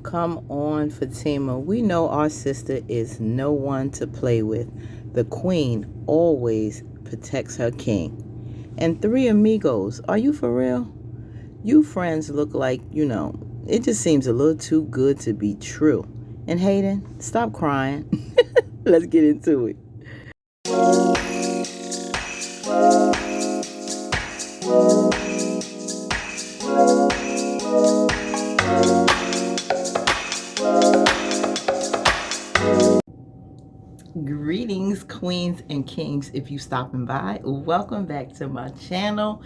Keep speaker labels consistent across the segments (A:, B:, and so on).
A: Come on, Fatima. We know our sister is no one to play with. The queen always protects her king. And three amigos. Are you for real? You friends look like, it just seems a little too good to be true. And Hayden, stop crying. Let's get into it. Greetings, queens and kings. If you stopping by, welcome back to my channel.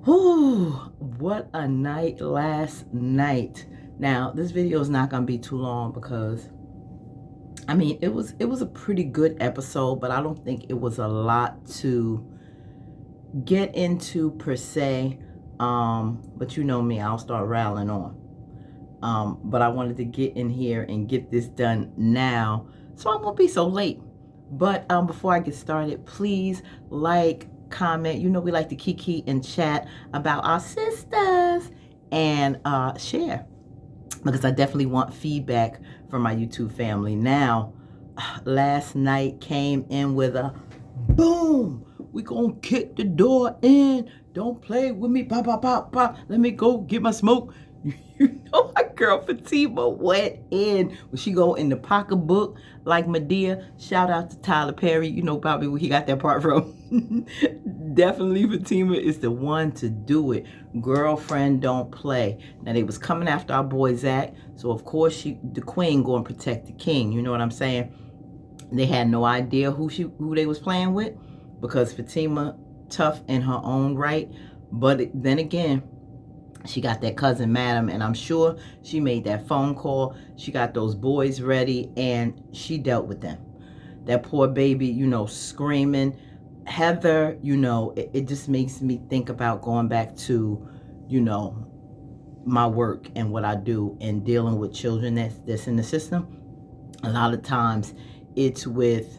A: Whew, what a night last night. Now, this video is not going to be too long because it was a pretty good episode, but I don't think it was a lot to get into per se. But you know me, I'll start rattling on. But I wanted to get in here and get this done now, so I won't be so late. But before I get started, please like, comment. You know we like to kiki and chat about our sisters, and share, because I definitely want feedback from my YouTube family. Now, last night came in with a boom. We gonna kick the door in. Don't play with me. Pop, pop, pop, pop. Let me go get my smoke. You know my girl Fatima went in. When she go in the pocketbook like Medea. Shout out to Tyler Perry. You know probably where he got that part from. Definitely Fatima is the one to do it. Girlfriend don't play. Now they was coming after our boy Zach. So of course the queen going to protect the king. You know what I'm saying? They had no idea who they was playing with, because Fatima tough in her own right. But then again, she got that cousin Madam, and I'm sure she made that phone call. She got those boys ready, and she dealt with them. That poor baby, screaming. Heather, it just makes me think about going back to, my work and what I do and dealing with children that's in the system. A lot of times it's with,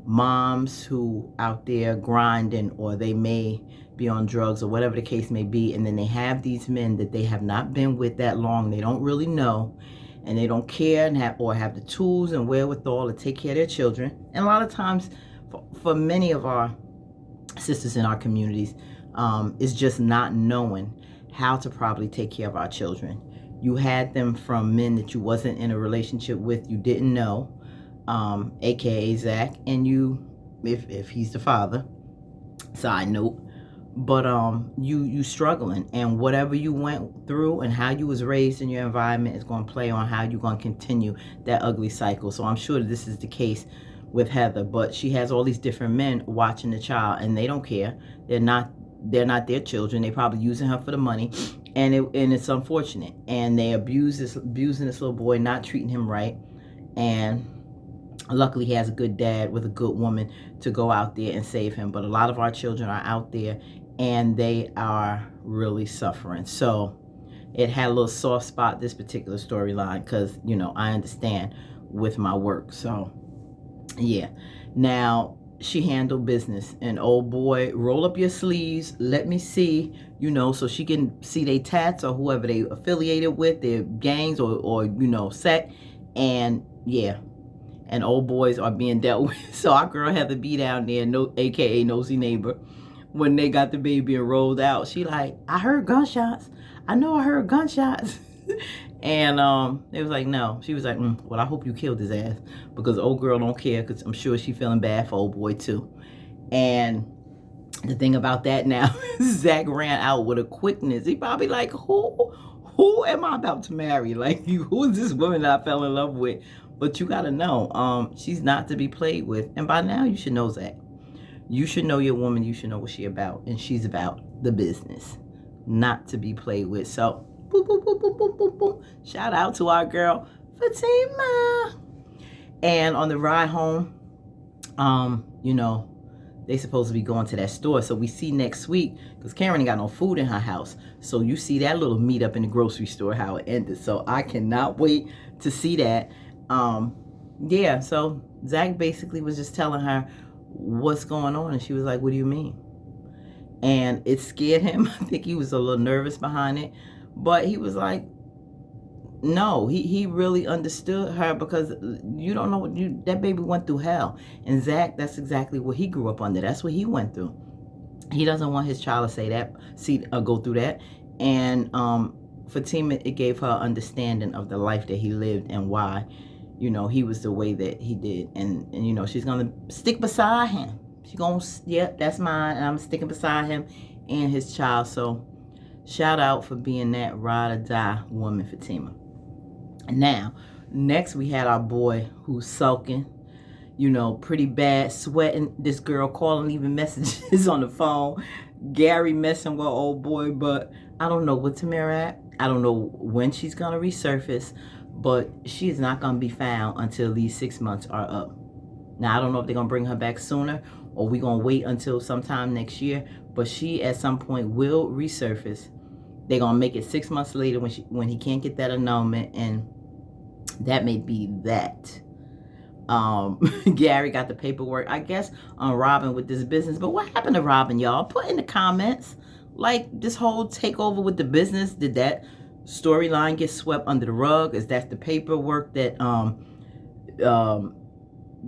A: moms who out there grinding, or they may be on drugs or whatever the case may be, and then they have these men that they have not been with that long. They don't really know, and they don't care and have the tools and wherewithal to take care of their children. And a lot of times for many of our sisters in our communities, is just not knowing how to properly take care of our children. You had them from men that you wasn't in a relationship with, you didn't know, aka Zach, and you, if he's the father, side note, but you struggling, and whatever you went through and how you was raised in your environment is going to play on how you're going to continue that ugly cycle. So I'm sure that this is the case with Heather, but she has all these different men watching the child, and they don't care. They're not their children. They probably using her for the money, and it's unfortunate. And they abusing this little boy, not treating him right. And luckily he has a good dad with a good woman to go out there and save him. But a lot of our children are out there, and they are really suffering. So it had a little soft spot, this particular storyline, because I understand with my work. So yeah. Now she handled business, and old boy, roll up your sleeves, let me see, so she can see they tats or whoever they affiliated with, their gangs or sect. And yeah, and old boys are being dealt with. So our girl had to be down there, aka nosy neighbor, when they got the baby and rolled out. She like, I heard gunshots. I know I heard gunshots. And it was like, no. She was like, well, I hope you killed his ass, because old girl don't care, because I'm sure she feeling bad for old boy too. And the thing about that now, Zach ran out with a quickness. He probably like, who am I about to marry? Like, who is this woman that I fell in love with? But you gotta know, she's not to be played with. And by now you should know Zach. You should know your woman. You should know what she about, and she's about the business, not to be played with. So boop, boop, boop, boop, boop, boop, boop. Shout out to our girl Fatima. And on the ride home, they supposed to be going to that store. So we see next week, because Karen ain't got no food in her house. So you see that little meet up in the grocery store, how it ended. So I cannot wait to see that. Yeah, so Zach basically was just telling her what's going on, and she was like, what do you mean? And it scared him. I think he was a little nervous behind it, but he was like, no, he really understood her, because you don't know what that baby went through hell. And Zach, that's exactly what he grew up under. That's what he went through. He doesn't want his child to go through that. And Fatima, it gave her understanding of the life that he lived and why, he was the way that he did. And she's gonna stick beside him. She's gonna, yep, that's mine. And I'm sticking beside him and his child. So shout out for being that ride or die woman, Fatima. Now, next we had our boy who's sulking, pretty bad, sweating. This girl calling, leaving messages on the phone. Gary messing with old boy, but I don't know what Tamara at. I don't know when she's going to resurface, but she is not going to be found until these 6 months are up. Now, I don't know if they're going to bring her back sooner or we're going to wait until sometime next year, but she at some point will resurface. They're going to make it 6 months later when he can't get that annulment, and that may be that. Gary got the paperwork, I guess, on Robin with this business. But what happened to Robin, y'all? Put in the comments. Like, this whole takeover with the business, did that storyline get swept under the rug? Is that the paperwork that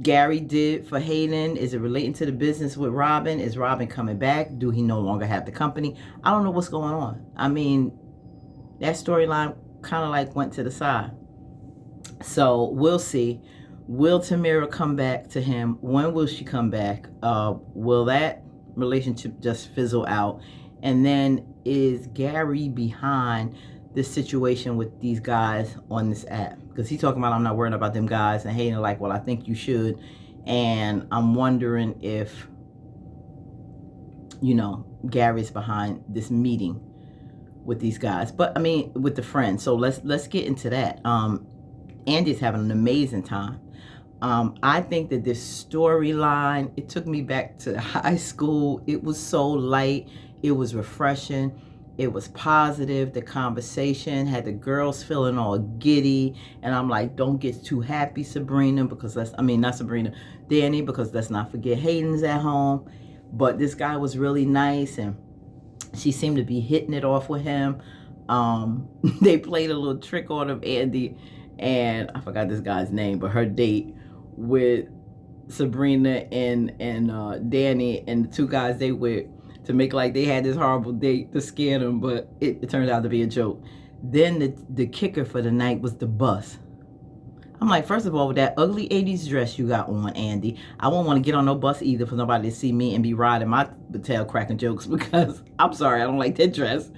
A: Gary did for Hayden? Is it relating to the business with Robin? Is Robin coming back? Do he no longer have the company? I don't know what's going on. I mean, that storyline kind of like went to the side. So we'll see. Will Tamara come back to him? When will she come back? Will that relationship just fizzle out? And then is Gary behind this situation with these guys on this app? Because he's talking about, I'm not worried about them guys, and Hayden like, well, I think you should. And I'm wondering if, Gary's behind this meeting with these guys. But I mean, with the friends. So let's get into that. Andy's having an amazing time. I think that this storyline, it took me back to high school. It was so light. It was refreshing. It was positive. The conversation had the girls feeling all giddy. And I'm like, don't get too happy, Sabrina, because not Sabrina, Danny, because let's not forget Hayden's at home. But this guy was really nice, and she seemed to be hitting it off with him. They played a little trick on him, Andy, and I forgot this guy's name, but her date with Sabrina and Danny and the two guys they with, to make like they had this horrible date to scare them, but it turned out to be a joke. Then the kicker for the night was the bus. I'm like, first of all, with that ugly 80s dress you got on, Andy, I won't want to get on no bus either for nobody to see me and be riding my tail cracking jokes, because I'm sorry, I don't like that dress.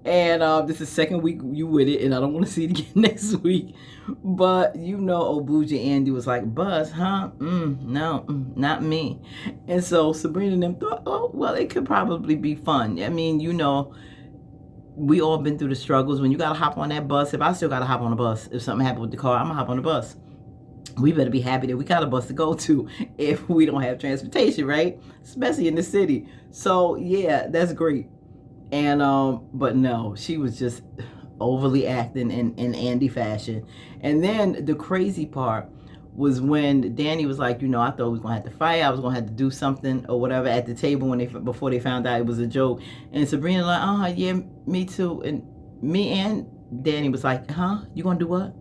A: And this is second week you with it, and I don't want to see it again next week. But old bougie Andy was like, bus, huh? No, not me. And so Sabrina and them thought, oh, well, it could probably be fun. I mean, we all been through the struggles. When you got to hop on that bus, if I still got to hop on the bus, if something happened with the car, I'm going to hop on the bus. We better be happy that we got a bus to go to if we don't have transportation, right? Especially in the city. So, yeah, that's great. And, but no, she was just overly acting in Andy fashion. And then the crazy part was when Danny was like, I thought we was going to have to fight. I was going to have to do something or whatever at the table before they found out it was a joke. And Sabrina like, yeah, me too. And me and Danny was like, you going to do what?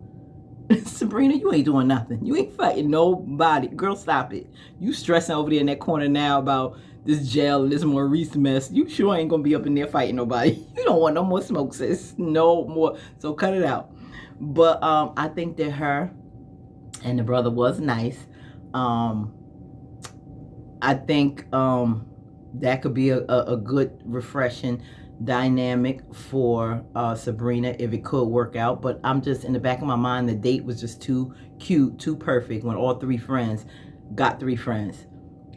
A: Sabrina, you ain't doing nothing. You ain't fighting nobody. Girl, stop it. You stressing over there in that corner now about this jail and this Maurice mess. You sure ain't going to be up in there fighting nobody. You don't want no more smoke, sis. No more. So cut it out. But I think that her and the brother was nice. I think that could be a good, refreshing dynamic for Sabrina if it could work out. But I'm just, in the back of my mind, the date was just too cute, too perfect when all three friends got three friends.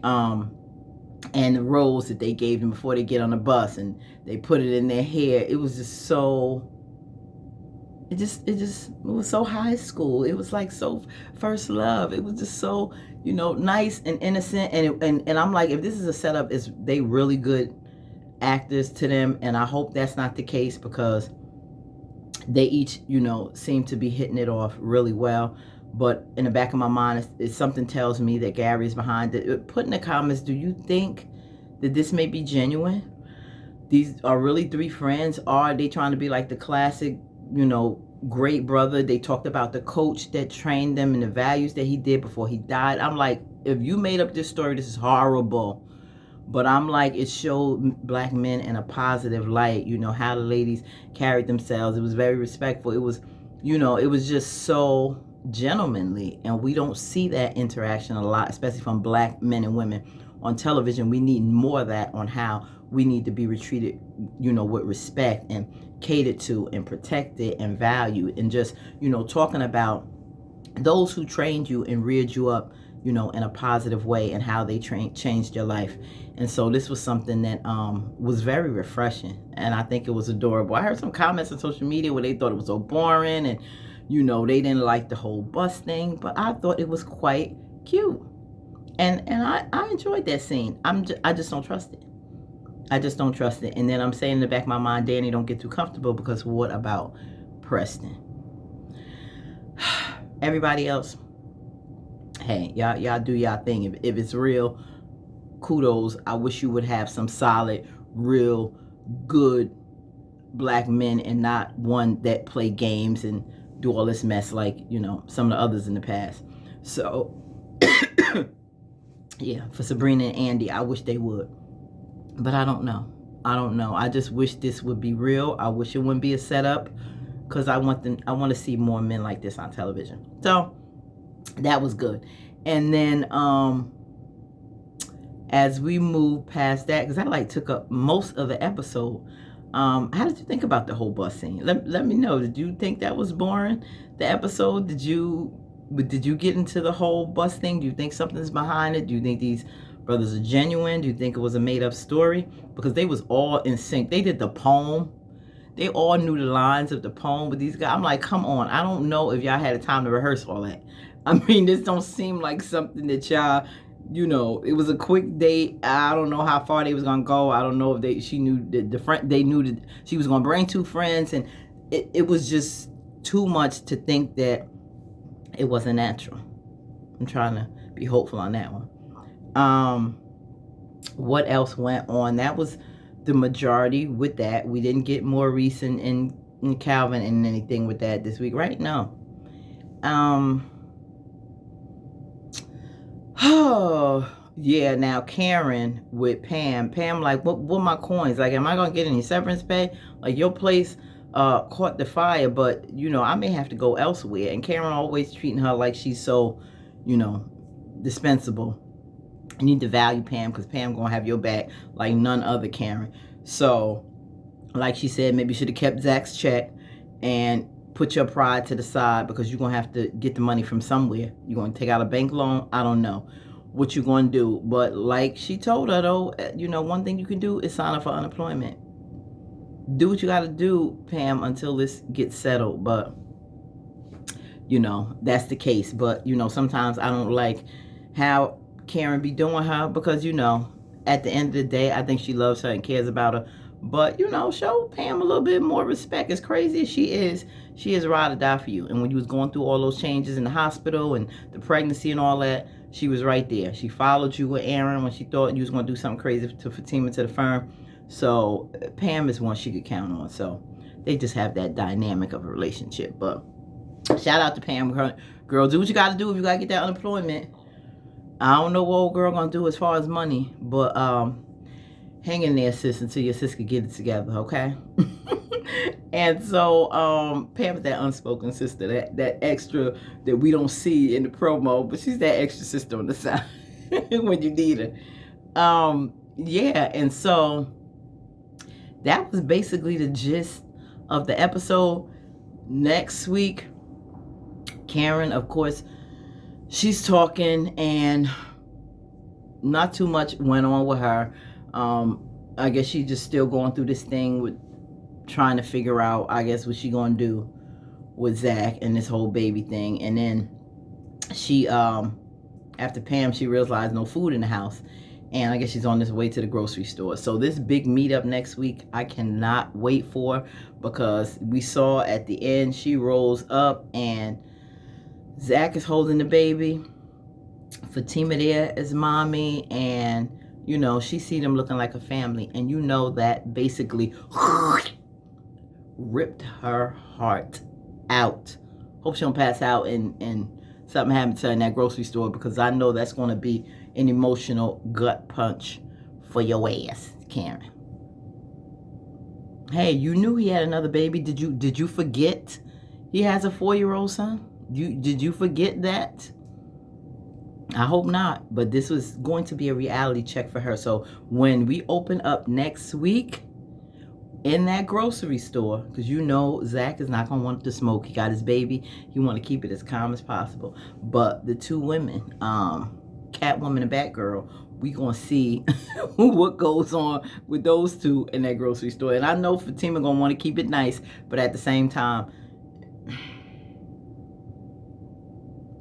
A: And the rose that they gave them before they get on the bus, and they put it in their hair. It was just so... It was so high school. It was like so first love. It was just so, nice and innocent. And I'm like, if this is a setup, is they really good actors to them? And I hope that's not the case, because they each, seem to be hitting it off really well. But in the back of my mind, it's something tells me that Gary's behind it. Put in the comments, do you think that this may be genuine? These are really three friends? Or are they trying to be like the classic, great brother. They talked about the coach that trained them and the values that he did before he died. I'm like, if you made up this story, this is horrible. But I'm like, it showed black men in a positive light, you know, how the ladies carried themselves. It was very respectful. It was, you know, it was just so gentlemanly. And we don't see that interaction a lot, especially from black men and women on television. We need more of that on how we need to be treated, you know, with respect and catered to and protected and valued. And just, you know, talking about those who trained you and reared you up, you know, in a positive way, and how they changed your life. And so this was something that was very refreshing, and I think it was adorable. I heard some comments on social media where they thought it was so boring, and you know, they didn't like the whole bus thing, but I thought it was quite cute, and I enjoyed that scene. I just don't trust it. I just don't trust it. And then I'm saying in the back of my mind, Danny, don't get too comfortable, because what about Preston? Everybody else, hey, y'all do y'all thing. If it's real, kudos. I wish you would have some solid, real, good black men, and not one that play games and do all this mess like, you know, some of the others in the past. So, yeah, for Sabrina and Andy, I wish they would. But I don't know. I just wish this would be real. I wish it wouldn't be a setup, because I want to see more men like this on television. So that was good. And then as we move past that, because I took up most of the episode, how did you think about the whole bus scene? Let me know. Did you think that was boring, the episode? Did you get into the whole bus thing? Do you think something's behind it? Do you think these brothers are genuine? Do you think it was a made-up story? Because they was all in sync. They did the poem. They all knew the lines of the poem with these guys. I'm like, come on. I don't know if y'all had the time to rehearse all that. I mean, this don't seem like something that y'all, you know, it was a quick date. I don't know how far they was gonna go. I don't know if she knew they knew that she was gonna bring two friends, and it was just too much to think that it wasn't natural. I'm trying to be hopeful on that one. What else went on? That was the majority with that. We didn't get more recent in Calvin and anything with that this week, right? No. Oh, yeah. Now Karen with Pam. Pam like, what my coins? Like, am I gonna get any severance pay? Like, your place caught the fire, but you know, I may have to go elsewhere. And Karen always treating her like she's so, you know, dispensable. You need to value Pam, because Pam gonna have your back like none other, Karen. So, like she said, maybe you should have kept Zach's check and put your pride to the side, because you're gonna have to get the money from somewhere. You're gonna take out a bank loan. I don't know what you're gonna do, but like she told her though, you know, one thing you can do is sign up for unemployment. Do what you gotta do, Pam, until this gets settled. But you know, that's the case. But you know, sometimes I don't like how Karen be doing her, because you know, at the end of the day, I think she loves her and cares about her. But you know, show Pam a little bit more respect. As crazy as she is ride or die for you. And when you was going through all those changes in the hospital and the pregnancy and all that, she was right there. She followed you with Aaron when she thought you was going to do something crazy to Fatima, to the firm. So Pam is one she could count on. So they just have that dynamic of a relationship. But shout out to Pam. Girl, do what you got to do if you got to get that unemployment. I don't know what old girl going to do as far as money, but hang in there, sis, until your sis can get it together, okay? And so Pam is that unspoken sister, that extra that we don't see in the promo, but she's that extra sister on the side when you need her. Yeah, and so that was basically the gist of the episode. Next week, Karen, of course, she's talking, and not too much went on with her. I guess she's just still going through this thing with trying to figure out, I guess, what she gonna do with Zach and this whole baby thing. And then she, after Pam, she realized no food in the house, and I guess she's on this way to the grocery store. So this big meetup next week, I cannot wait for, because we saw at the end, she rolls up and Zach is holding the baby. Fatima there is mommy, and you know, she see them looking like a family, and you know that basically ripped her heart out. Hope she don't pass out and something happened to her in that grocery store, because I know that's going to be an emotional gut punch for your ass, Karen. Hey, you knew he had another baby. Did you forget he has a 4-year-old son? Did you forget that? I hope not, but this was going to be a reality check for her. So when we open up next week in that grocery store, because you know Zach is not going to want to smoke. He got his baby. He want to keep it as calm as possible. But the two women, Catwoman and Batgirl, we going to see what goes on with those two in that grocery store. And I know Fatima going to want to keep it nice, but at the same time,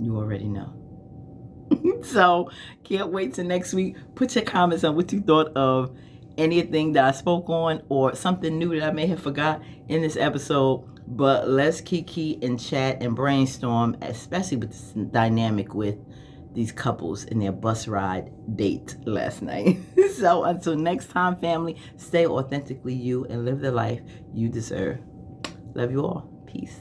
A: you already know. So can't wait till next week. Put your comments on what you thought of anything that I spoke on or something new that I may have forgot in this episode. But let's kiki and chat and brainstorm, especially with this dynamic with these couples and their bus ride date last night. So until next time, family, stay authentically you and live the life you deserve. Love you all. Peace.